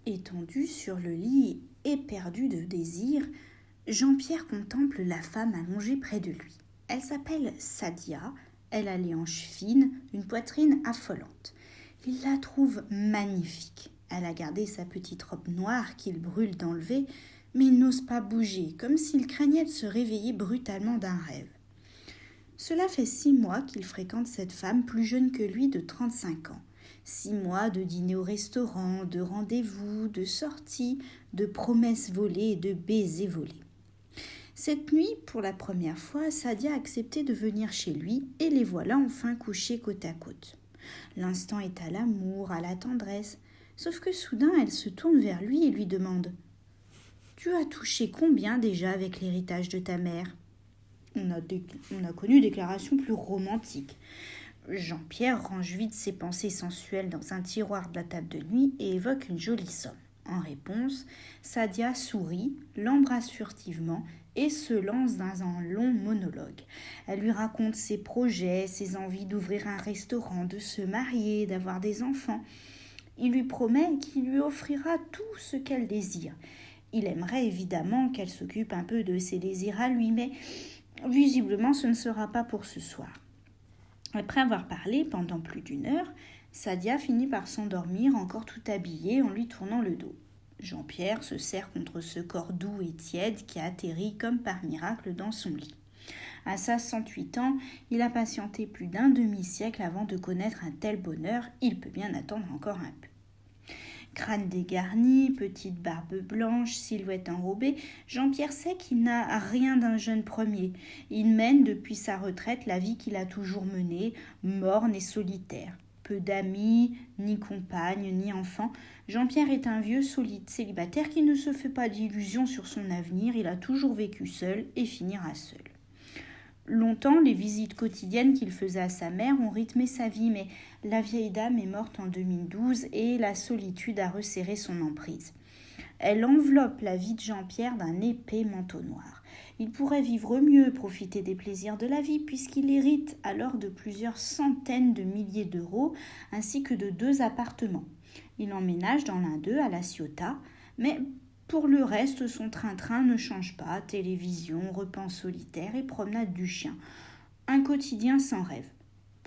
Étendu sur le lit, éperdu de désir, Jean-Pierre contemple la femme allongée près de lui. Elle s'appelle Sadia, elle a les hanches fines, une poitrine affolante. Il la trouve magnifique. Elle a gardé sa petite robe noire qu'il brûle d'enlever, mais il n'ose pas bouger, comme s'il craignait de se réveiller brutalement d'un rêve. Cela fait 6 mois qu'il fréquente cette femme plus jeune que lui de 35 ans. 6 mois de dîners au restaurant, de rendez-vous, de sorties, de promesses volées et de baisers volés. Cette nuit, pour la première fois, Sadia a accepté de venir chez lui et les voilà enfin couchés côte à côte. L'instant est à l'amour, à la tendresse, sauf que soudain elle se tourne vers lui et lui demande « Tu as touché combien déjà avec l'héritage de ta mère ?» On a connu déclarations plus romantiques. Jean-Pierre range vite ses pensées sensuelles dans un tiroir de la table de nuit et évoque une jolie somme. En réponse, Sadia sourit, l'embrasse furtivement et se lance dans un long monologue. Elle lui raconte ses projets, ses envies d'ouvrir un restaurant, de se marier, d'avoir des enfants. Il lui promet qu'il lui offrira tout ce qu'elle désire. Il aimerait évidemment qu'elle s'occupe un peu de ses désirs à lui, mais visiblement ce ne sera pas pour ce soir. Après avoir parlé pendant plus d'1 heure, Sadia finit par s'endormir encore tout habillée en lui tournant le dos. Jean-Pierre se serre contre ce corps doux et tiède qui a atterri comme par miracle dans son lit. À 68 ans, il a patienté plus d'un demi-siècle avant de connaître un tel bonheur, il peut bien attendre encore un peu. Crâne dégarni, petite barbe blanche, silhouette enrobée, Jean-Pierre sait qu'il n'a rien d'un jeune premier. Il mène depuis sa retraite la vie qu'il a toujours menée, morne et solitaire. Peu d'amis, ni compagne, ni enfants. Jean-Pierre est un vieux solide célibataire qui ne se fait pas d'illusions sur son avenir. Il a toujours vécu seul et finira seul. Longtemps, les visites quotidiennes qu'il faisait à sa mère ont rythmé sa vie, mais la vieille dame est morte en 2012 et la solitude a resserré son emprise. Elle enveloppe la vie de Jean-Pierre d'un épais manteau noir. Il pourrait vivre mieux, profiter des plaisirs de la vie, puisqu'il hérite alors de plusieurs centaines de milliers d'euros, ainsi que de 2 appartements. Il emménage dans l'un d'eux, à La Ciotat, mais pour le reste, son train-train ne change pas, télévision, repas en solitaire et promenade du chien. Un quotidien sans rêve.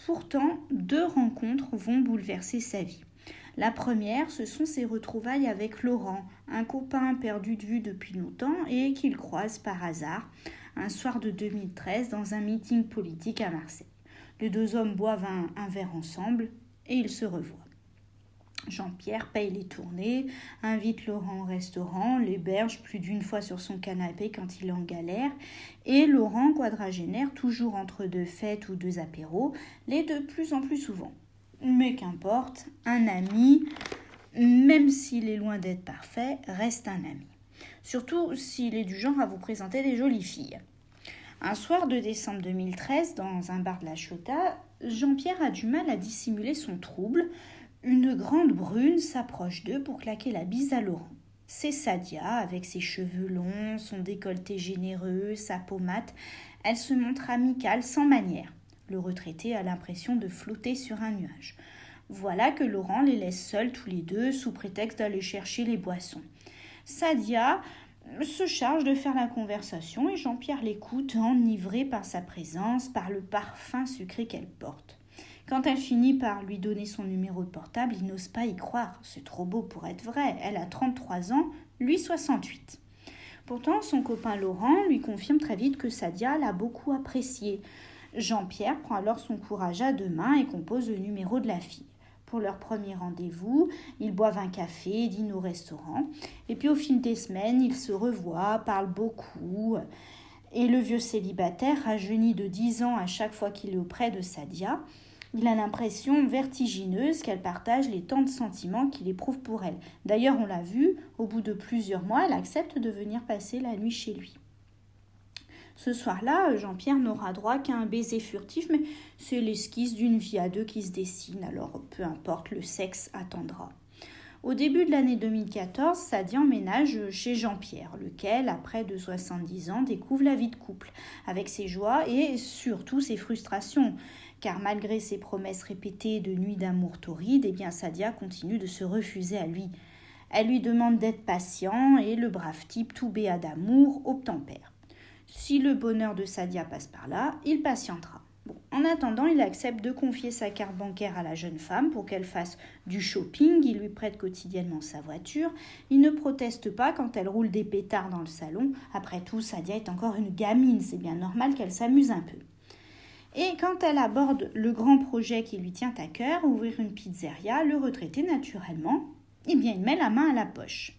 Pourtant, 2 rencontres vont bouleverser sa vie. La première, ce sont ses retrouvailles avec Laurent, un copain perdu de vue depuis longtemps et qu'il croise par hasard un soir de 2013 dans un meeting politique à Marseille. Les 2 hommes boivent un verre ensemble et ils se revoient. Jean-Pierre paye les tournées, invite Laurent au restaurant, l'héberge plus d'1 fois sur son canapé quand il est en galère, et Laurent, quadragénaire, toujours entre 2 fêtes ou 2 apéros, l'est de plus en plus souvent. Mais qu'importe, un ami, même s'il est loin d'être parfait, reste un ami. Surtout s'il est du genre à vous présenter des jolies filles. Un soir de décembre 2013, dans un bar de La Ciotat, Jean-Pierre a du mal à dissimuler son trouble. Une grande brune s'approche d'eux pour claquer la bise à Laurent. C'est Sadia, avec ses cheveux longs, son décolleté généreux, sa peau mate. Elle se montre amicale, sans manière. Le retraité a l'impression de flotter sur un nuage. Voilà que Laurent les laisse seuls tous les 2, sous prétexte d'aller chercher les boissons. Sadia se charge de faire la conversation et Jean-Pierre l'écoute, enivré par sa présence, par le parfum sucré qu'elle porte. Quand elle finit par lui donner son numéro de portable, il n'ose pas y croire. C'est trop beau pour être vrai. Elle a 33 ans, lui 68. Pourtant, son copain Laurent lui confirme très vite que Sadia l'a beaucoup apprécié. Jean-Pierre prend alors son courage à 2 mains et compose le numéro de la fille. Pour leur premier rendez-vous, ils boivent un café, dînent au restaurant. Et puis au fil des semaines, ils se revoient, parlent beaucoup. Et le vieux célibataire rajeunit de 10 ans à chaque fois qu'il est auprès de Sadia. Il a l'impression vertigineuse qu'elle partage les tant de sentiments qu'il éprouve pour elle. D'ailleurs, on l'a vu, au bout de plusieurs mois, elle accepte de venir passer la nuit chez lui. Ce soir-là, Jean-Pierre n'aura droit qu'à un baiser furtif, mais c'est l'esquisse d'une vie à 2 qui se dessine, alors peu importe, le sexe attendra. Au début de l'année 2014, Sadia emménage chez Jean-Pierre, lequel, à près de 70 ans, découvre la vie de couple, avec ses joies et surtout ses frustrations. Car malgré ses promesses répétées de nuits d'amour torrides, Sadia continue de se refuser à lui. Elle lui demande d'être patient et le brave type, tout béat d'amour, obtempère. Si le bonheur de Sadia passe par là, il patientera. Bon, en attendant, il accepte de confier sa carte bancaire à la jeune femme pour qu'elle fasse du shopping. Il lui prête quotidiennement sa voiture. Il ne proteste pas quand elle roule des pétards dans le salon. Après tout, Sadia est encore une gamine, c'est bien normal qu'elle s'amuse un peu. Et quand elle aborde le grand projet qui lui tient à cœur, ouvrir une pizzeria, le retraité naturellement, il met la main à la poche.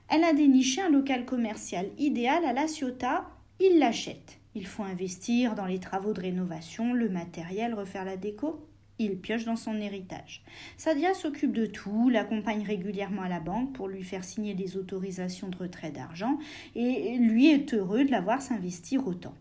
Elle a déniché un local commercial idéal à La Ciotat, il l'achète. Il faut investir dans les travaux de rénovation, le matériel, refaire la déco. Il pioche dans son héritage. Sadia s'occupe de tout, l'accompagne régulièrement à la banque pour lui faire signer des autorisations de retrait d'argent et lui est heureux de la voir s'investir autant.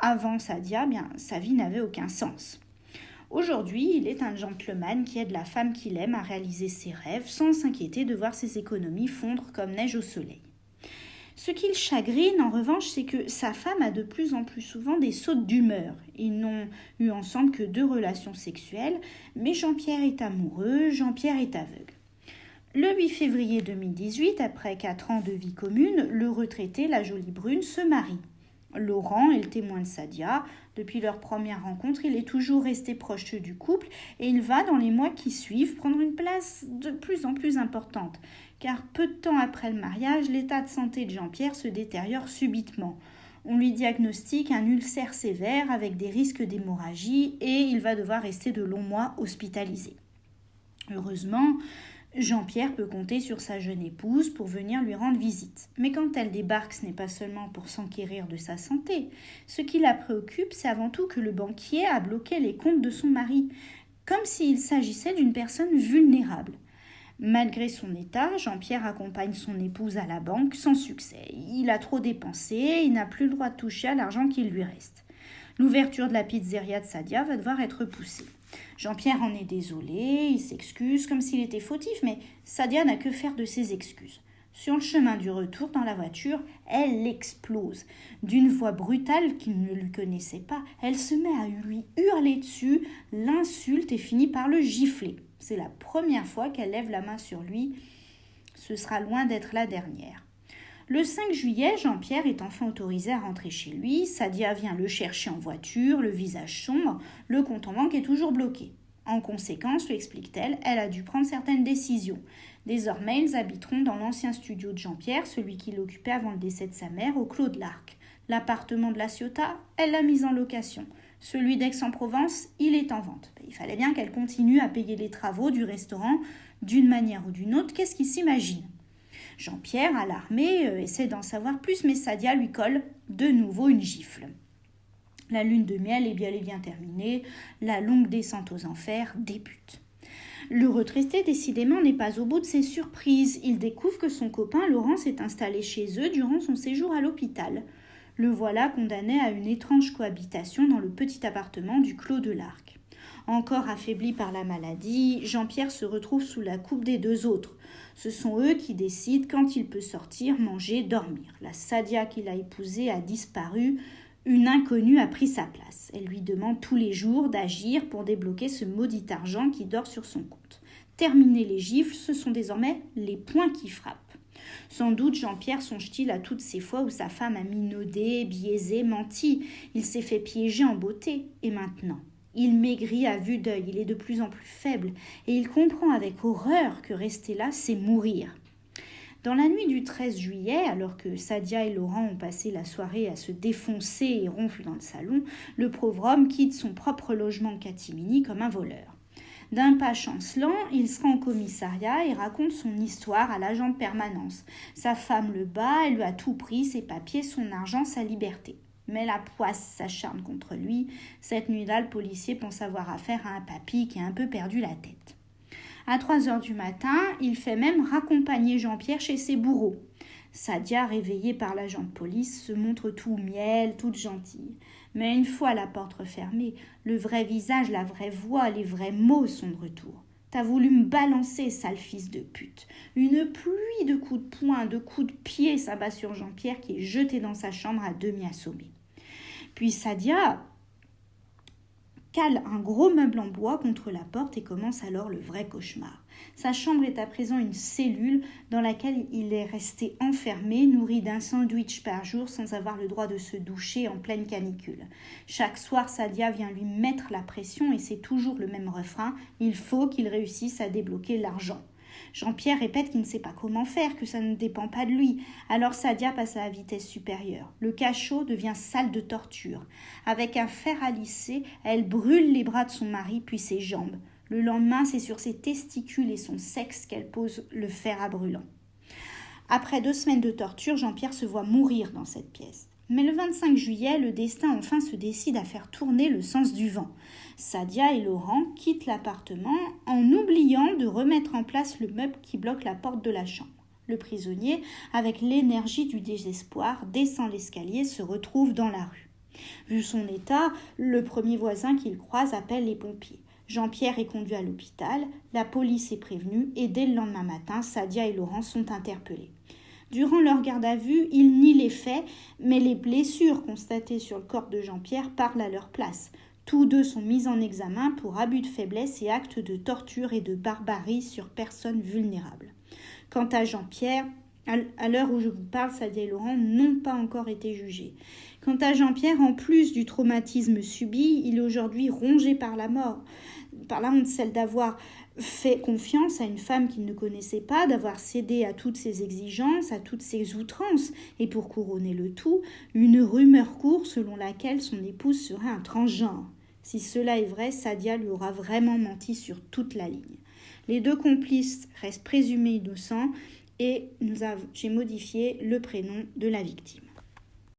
Avant Sadia, sa vie n'avait aucun sens. Aujourd'hui, il est un gentleman qui aide la femme qu'il aime à réaliser ses rêves sans s'inquiéter de voir ses économies fondre comme neige au soleil. Ce qui le chagrine, en revanche, c'est que sa femme a de plus en plus souvent des sautes d'humeur. Ils n'ont eu ensemble que 2 relations sexuelles, mais Jean-Pierre est amoureux, Jean-Pierre est aveugle. Le 8 février 2018, après 4 ans de vie commune, le retraité, la jolie brune, se marie. Laurent est le témoin de Sadia. Depuis leur première rencontre, il est toujours resté proche du couple et il va, dans les mois qui suivent, prendre une place de plus en plus importante. Car peu de temps après le mariage, l'état de santé de Jean-Pierre se détériore subitement. On lui diagnostique un ulcère sévère avec des risques d'hémorragie et il va devoir rester de longs mois hospitalisé. Heureusement, Jean-Pierre peut compter sur sa jeune épouse pour venir lui rendre visite. Mais quand elle débarque, ce n'est pas seulement pour s'enquérir de sa santé. Ce qui la préoccupe, c'est avant tout que le banquier a bloqué les comptes de son mari, comme s'il s'agissait d'une personne vulnérable. Malgré son état, Jean-Pierre accompagne son épouse à la banque sans succès. Il a trop dépensé, il n'a plus le droit de toucher à l'argent qui lui reste. L'ouverture de la pizzeria de Sadia va devoir être repoussée. Jean-Pierre en est désolé, il s'excuse comme s'il était fautif, mais Sadia n'a que faire de ses excuses. Sur le chemin du retour dans la voiture, elle explose. D'une voix brutale qu'il ne lui connaissait pas, elle se met à lui hurler dessus, l'insulte et finit par le gifler. C'est la première fois qu'elle lève la main sur lui. Ce sera loin d'être la dernière. Le 5 juillet, Jean-Pierre est enfin autorisé à rentrer chez lui. Sadia vient le chercher en voiture, le visage sombre. Le compte en banque est toujours bloqué. En conséquence, lui explique-t-elle, elle a dû prendre certaines décisions. Désormais, ils habiteront dans l'ancien studio de Jean-Pierre, celui qu'il occupait avant le décès de sa mère, au Clos de l'Arc. L'appartement de La Ciotat, elle l'a mis en location. Celui d'Aix-en-Provence, il est en vente. Il fallait bien qu'elle continue à payer les travaux du restaurant d'une manière ou d'une autre. Qu'est-ce qu'il s'imagine ? Jean-Pierre, alarmé, essaie d'en savoir plus, mais Sadia lui colle de nouveau une gifle. La lune de miel est bel et bien terminée, la longue descente aux enfers débute. Le retraité, décidément, n'est pas au bout de ses surprises. Il découvre que son copain Laurent s'est installé chez eux durant son séjour à l'hôpital. Le voilà condamné à une étrange cohabitation dans le petit appartement du Clos de l'Arc. Encore affaibli par la maladie, Jean-Pierre se retrouve sous la coupe des 2 autres. Ce sont eux qui décident quand il peut sortir, manger, dormir. La Sadia qu'il a épousée a disparu. Une inconnue a pris sa place. Elle lui demande tous les jours d'agir pour débloquer ce maudit argent qui dort sur son compte. Terminer les gifles, ce sont désormais les poings qui frappent. Sans doute Jean-Pierre songe-t-il à toutes ces fois où sa femme a minaudé, biaisé, menti. Il s'est fait piéger en beauté. Et maintenant ? Il maigrit à vue d'œil, il est de plus en plus faible et il comprend avec horreur que rester là, c'est mourir. Dans la nuit du 13 juillet, alors que Sadia et Laurent ont passé la soirée à se défoncer et ronfler dans le salon, le pauvre homme quitte son propre logement de catimini comme un voleur. D'un pas chancelant, il se rend au commissariat et raconte son histoire à l'agent de permanence. Sa femme le bat, elle lui a tout pris, ses papiers, son argent, sa liberté. Mais la poisse s'acharne contre lui. Cette nuit-là, le policier pense avoir affaire à un papy qui a un peu perdu la tête. À 3h du matin, il fait même raccompagner Jean-Pierre chez ses bourreaux. Sadia, réveillée par l'agent de police, se montre tout miel, toute gentille. Mais une fois la porte refermée, le vrai visage, la vraie voix, les vrais mots sont de retour. T'as voulu me balancer, sale fils de pute. Une pluie de coups de poing, de coups de pied s'abat sur Jean-Pierre qui est jeté dans sa chambre à demi assommé. Puis Sadia cale un gros meuble en bois contre la porte et commence alors le vrai cauchemar. Sa chambre est à présent une cellule dans laquelle il est resté enfermé, nourri d'un sandwich par jour sans avoir le droit de se doucher en pleine canicule. Chaque soir, Sadia vient lui mettre la pression et c'est toujours le même refrain, il faut qu'il réussisse à débloquer l'argent. Jean-Pierre répète qu'il ne sait pas comment faire, que ça ne dépend pas de lui. Alors Sadia passe à la vitesse supérieure. Le cachot devient salle de torture. Avec un fer à lisser, elle brûle les bras de son mari puis ses jambes. Le lendemain, c'est sur ses testicules et son sexe qu'elle pose le fer à brûlant. Après 2 semaines de torture, Jean-Pierre se voit mourir dans cette pièce. Mais le 25 juillet, le destin enfin se décide à faire tourner le sens du vent. Sadia et Laurent quittent l'appartement en oubliant de remettre en place le meuble qui bloque la porte de la chambre. Le prisonnier, avec l'énergie du désespoir, descend l'escalier et se retrouve dans la rue. Vu son état, le premier voisin qu'il croise appelle les pompiers. Jean-Pierre est conduit à l'hôpital, la police est prévenue et dès le lendemain matin, Sadia et Laurent sont interpellés. Durant leur garde à vue, ils nient les faits, mais les blessures constatées sur le corps de Jean-Pierre parlent à leur place. Tous deux sont mis en examen pour abus de faiblesse et actes de torture et de barbarie sur personnes vulnérables. Quant à Jean-Pierre, à l'heure où je vous parle, Sadia et Laurent n'ont pas encore été jugés. Quant à Jean-Pierre, en plus du traumatisme subi, il est aujourd'hui rongé par la mort, par la honte, celle d'avoir fait confiance à une femme qu'il ne connaissait pas, d'avoir cédé à toutes ses exigences, à toutes ses outrances, et pour couronner le tout, une rumeur court selon laquelle son épouse serait un transgenre. Si cela est vrai, Sadia lui aura vraiment menti sur toute la ligne. Les 2 complices restent présumés innocents et j'ai modifié le prénom de la victime.